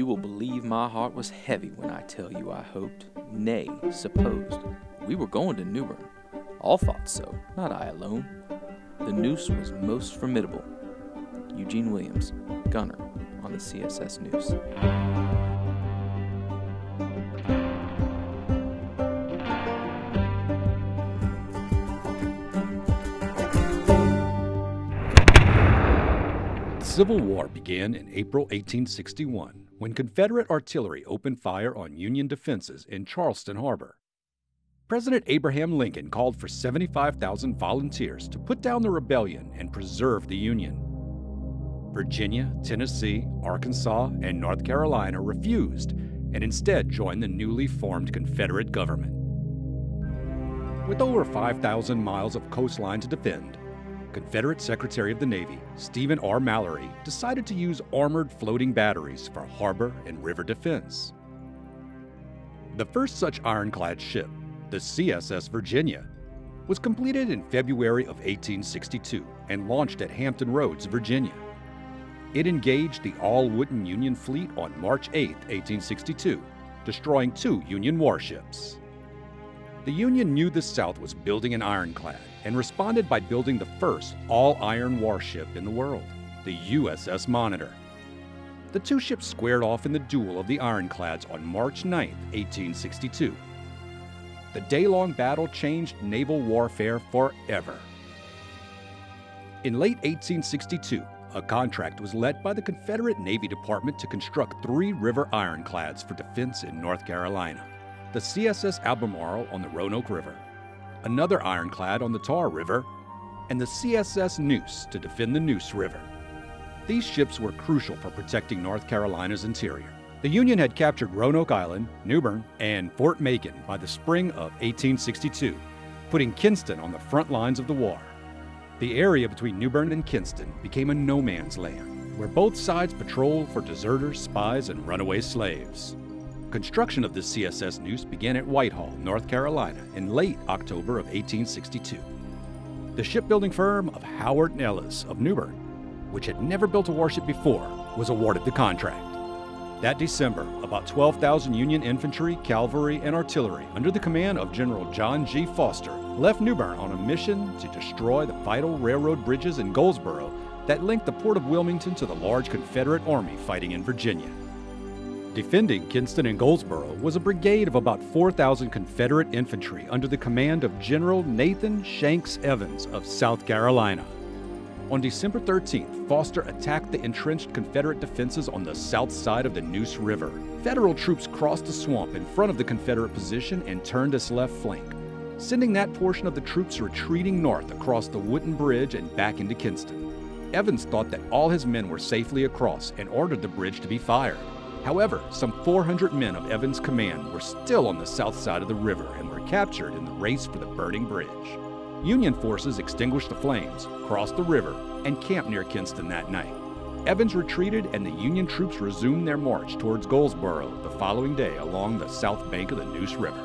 You will believe my heart was heavy when I tell you I hoped, nay, supposed, we were going to New Bern. All thought so, not I alone. The noose was most formidable. Eugene Williams, gunner on the CSS Neuse. The Civil War began in April 1861 when Confederate artillery opened fire on Union defenses in Charleston Harbor. President Abraham Lincoln called for 75,000 volunteers to put down the rebellion and preserve the Union. Virginia, Tennessee, Arkansas, and North Carolina refused and instead joined the newly formed Confederate government. With over 5,000 miles of coastline to defend, Confederate Secretary of the Navy Stephen R. Mallory decided to use armored floating batteries for harbor and river defense. The first such ironclad ship, the CSS Virginia, was completed in February of 1862 and launched at Hampton Roads, Virginia. It engaged the all-wooden Union fleet on March 8, 1862, destroying 2 Union warships. The Union knew the South was building an ironclad and responded by building the first all-iron warship in the world, the Uss Monitor. The 2 ships squared off in the duel of the ironclads on March 9, 1862. The day-long battle changed naval warfare forever. In late 1862, a contract was let by the Confederate Navy Department to construct 3 river ironclads for defense in North Carolina: the CSS Albemarle on the Roanoke River, another ironclad on the Tar River, and the CSS Neuse to defend the Neuse River. These ships were crucial for protecting North Carolina's interior. The Union had captured Roanoke Island, New Bern, and Fort Macon by the spring of 1862, putting Kinston on the front lines of the war. The area between New Bern and Kinston became a no-man's land, where both sides patrolled for deserters, spies, and runaway slaves. Construction of the CSS Neuse began at Whitehall, North Carolina, in late October of 1862. The shipbuilding firm of Howard and Ellis of New Bern, which had never built a warship before, was awarded the contract. That December, about 12,000 Union infantry, cavalry, and artillery under the command of General John G. Foster left New Bern on a mission to destroy the vital railroad bridges in Goldsboro that linked the port of Wilmington to the large Confederate army fighting in Virginia. Defending Kinston and Goldsboro was a brigade of about 4,000 Confederate infantry under the command of General Nathan Shanks Evans of South Carolina. On December 13th, Foster attacked the entrenched Confederate defenses on the south side of the Neuse River. Federal troops crossed the swamp in front of the Confederate position and turned its left flank, sending that portion of the troops retreating north across the wooden bridge and back into Kinston. Evans thought that all his men were safely across and ordered the bridge to be fired. However, some 400 men of Evans' command were still on the south side of the river and were captured in the race for the burning bridge. Union forces extinguished the flames, crossed the river, and camped near Kinston that night. Evans retreated and the Union troops resumed their march towards Goldsboro the following day along the south bank of the Neuse River.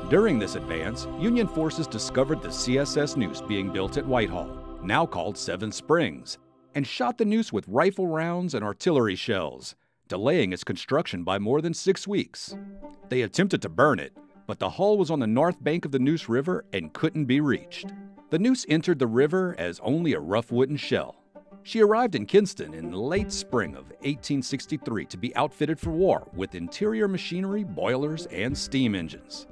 During this advance, Union forces discovered the CSS Neuse being built at Whitehall, now called Seven Springs, and shot the Neuse with rifle rounds and artillery shells, delaying its construction by more than 6 weeks. They attempted to burn it, but the hull was on the north bank of the Neuse River and couldn't be reached. The Neuse entered the river as only a rough wooden shell. She arrived in Kinston in the late spring of 1863 to be outfitted for war with interior machinery, boilers, and steam engines.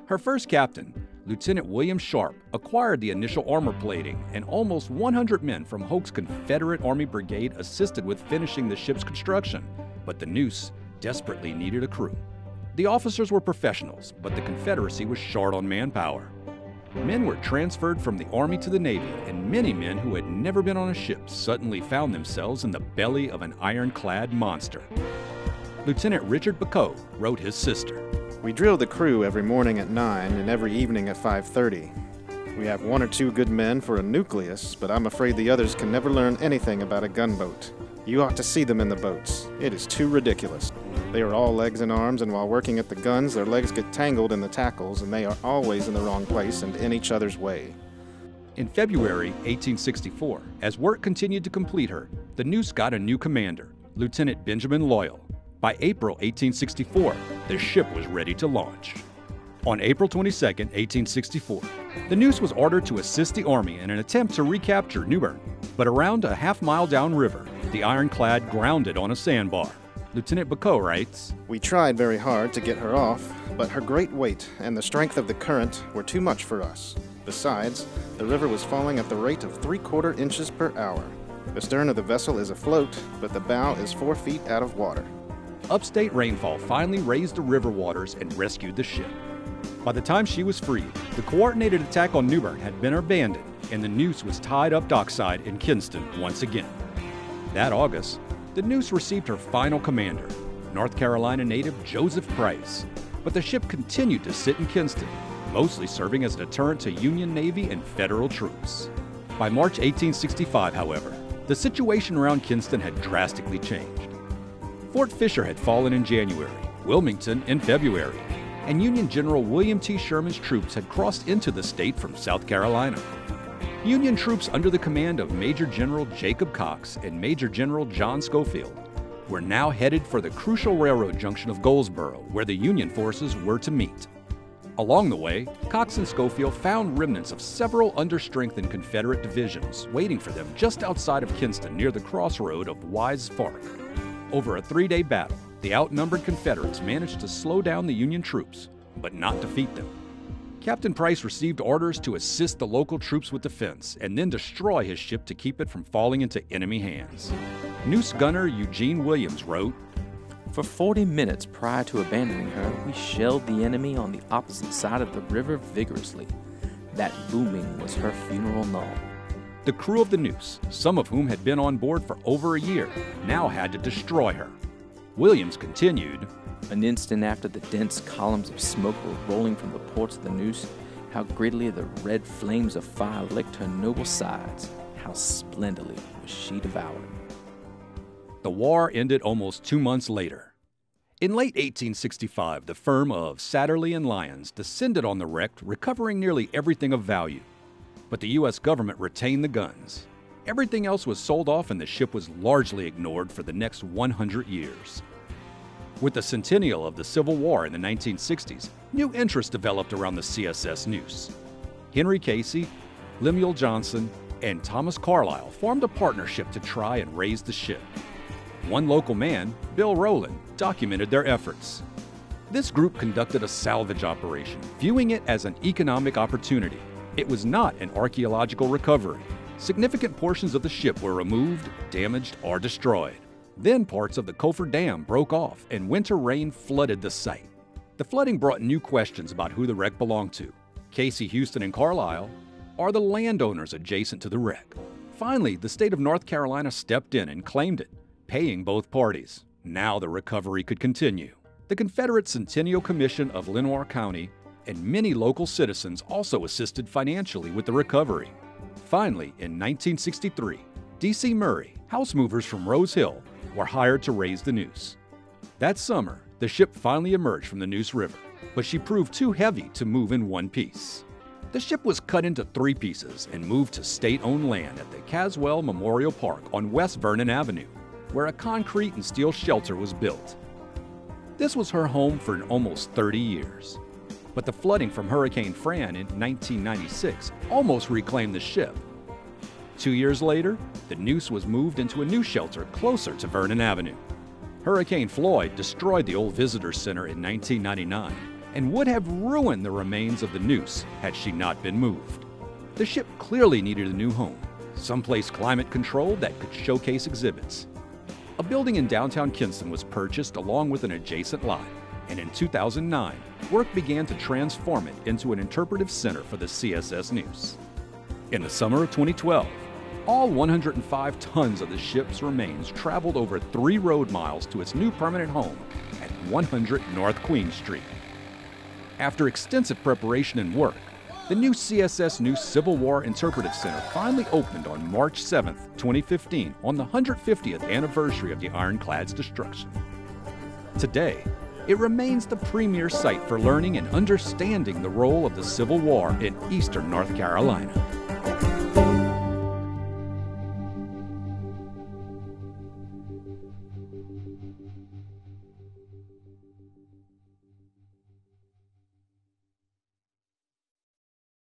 Her first captain, Lieutenant William Sharp, acquired the initial armor plating, and almost 100 men from Hoke's Confederate Army Brigade assisted with finishing the ship's construction, but the Neuse desperately needed a crew. The officers were professionals, but the Confederacy was short on manpower. Men were transferred from the Army to the Navy, and many men who had never been on a ship suddenly found themselves in the belly of an ironclad monster. Lieutenant Richard Bacot wrote his sister. We drill the crew every morning at 9 and every evening at 5:30. We have 1 or 2 good men for a nucleus, but I'm afraid the others can never learn anything about a gunboat. You ought to see them in the boats. It is too ridiculous. They are all legs and arms, and while working at the guns, their legs get tangled in the tackles, and they are always in the wrong place and in each other's way. In February 1864, as work continued to complete her, the Neuse got a new commander, Lieutenant Benjamin Loyal. By April 1864, the ship was ready to launch. On April 22, 1864, the Neuse was ordered to assist the Army in an attempt to recapture New Bern, but around a half-mile downriver, the Ironclad grounded on a sandbar. Lieutenant Bacot writes, "We tried very hard to get her off, but her great weight and the strength of the current were too much for us. Besides, the river was falling at the rate of 3/4 inches per hour. The stern of the vessel is afloat, but the bow is 4 feet out of water." Upstate rainfall finally raised the river waters and rescued the ship. By the time she was freed, the coordinated attack on New Bern had been abandoned, and the Neuse was tied up dockside in Kinston once again. That August, the Neuse received her final commander, North Carolina native Joseph Price, but the ship continued to sit in Kinston, mostly serving as a deterrent to Union Navy and Federal troops. By March 1865, however, the situation around Kinston had drastically changed. Fort Fisher had fallen in January, Wilmington in February, and Union General William T. Sherman's troops had crossed into the state from South Carolina. Union troops under the command of Major General Jacob Cox and Major General John Schofield were now headed for the crucial railroad junction of Goldsboro, where the Union forces were to meet. Along the way, Cox and Schofield found remnants of several understrengthened Confederate divisions waiting for them just outside of Kinston near the crossroad of Wise Fork. Over a 3-day battle, the outnumbered Confederates managed to slow down the Union troops, but not defeat them. Captain Price received orders to assist the local troops with defense and then destroy his ship to keep it from falling into enemy hands. Neuse gunner Eugene Williams wrote, For 40 minutes prior to abandoning her, we shelled the enemy on the opposite side of the river vigorously. That booming was her funeral knell. The crew of the Neuse, some of whom had been on board for over a year, now had to destroy her. Williams continued, An instant after the dense columns of smoke were rolling from the ports of the Neuse, how greatly the red flames of fire licked her noble sides, how splendidly was she devoured. The war ended almost 2 months later. In late 1865, the firm of Satterley and Lyons descended on the wreck, recovering nearly everything of value. But the U.S. government retained the guns. Everything else was sold off and the ship was largely ignored for the next 100 years. With the centennial of the Civil War in the 1960s, new interest developed around the CSS Neuse. Henry Casey, Lemuel Johnson, and Thomas Carlyle formed a partnership to try and raise the ship. One local man, Bill Rowland, documented their efforts. This group conducted a salvage operation, viewing it as an economic opportunity. It was not an archaeological recovery. Significant portions of the ship were removed, damaged, or destroyed. Then parts of the Cofer Dam broke off and winter rain flooded the site. The flooding brought new questions about who the wreck belonged to, Casey, Houston, and Carlisle, or the landowners adjacent to the wreck. Finally, the state of North Carolina stepped in and claimed it, paying both parties. Now the recovery could continue. The Confederate Centennial Commission of Lenoir County and many local citizens also assisted financially with the recovery. Finally, in 1963, D.C. Murray, house movers from Rose Hill, were hired to raise the Neuse. That summer, the ship finally emerged from the Neuse River, but she proved too heavy to move in one piece. The ship was cut into 3 pieces and moved to state-owned land at the Caswell Memorial Park on West Vernon Avenue, where a concrete and steel shelter was built. This was her home for almost 30 years. But the flooding from Hurricane Fran in 1996 almost reclaimed the ship. 2 years later, the Neuse was moved into a new shelter closer to Vernon Avenue. Hurricane Floyd destroyed the old visitor center in 1999 and would have ruined the remains of the Neuse had she not been moved. The ship clearly needed a new home, someplace climate-controlled that could showcase exhibits. A building in downtown Kinston was purchased along with an adjacent lot, and in 2009, work began to transform it into an interpretive center for the CSS Neuse. In the summer of 2012, all 105 tons of the ship's remains traveled over 3 road miles to its new permanent home at 100 North Queen Street. After extensive preparation and work, the new CSS Neuse Civil War Interpretive Center finally opened on March 7, 2015, on the 150th anniversary of the Ironclad's destruction. Today, it remains the premier site for learning and understanding the role of the Civil War in eastern North Carolina.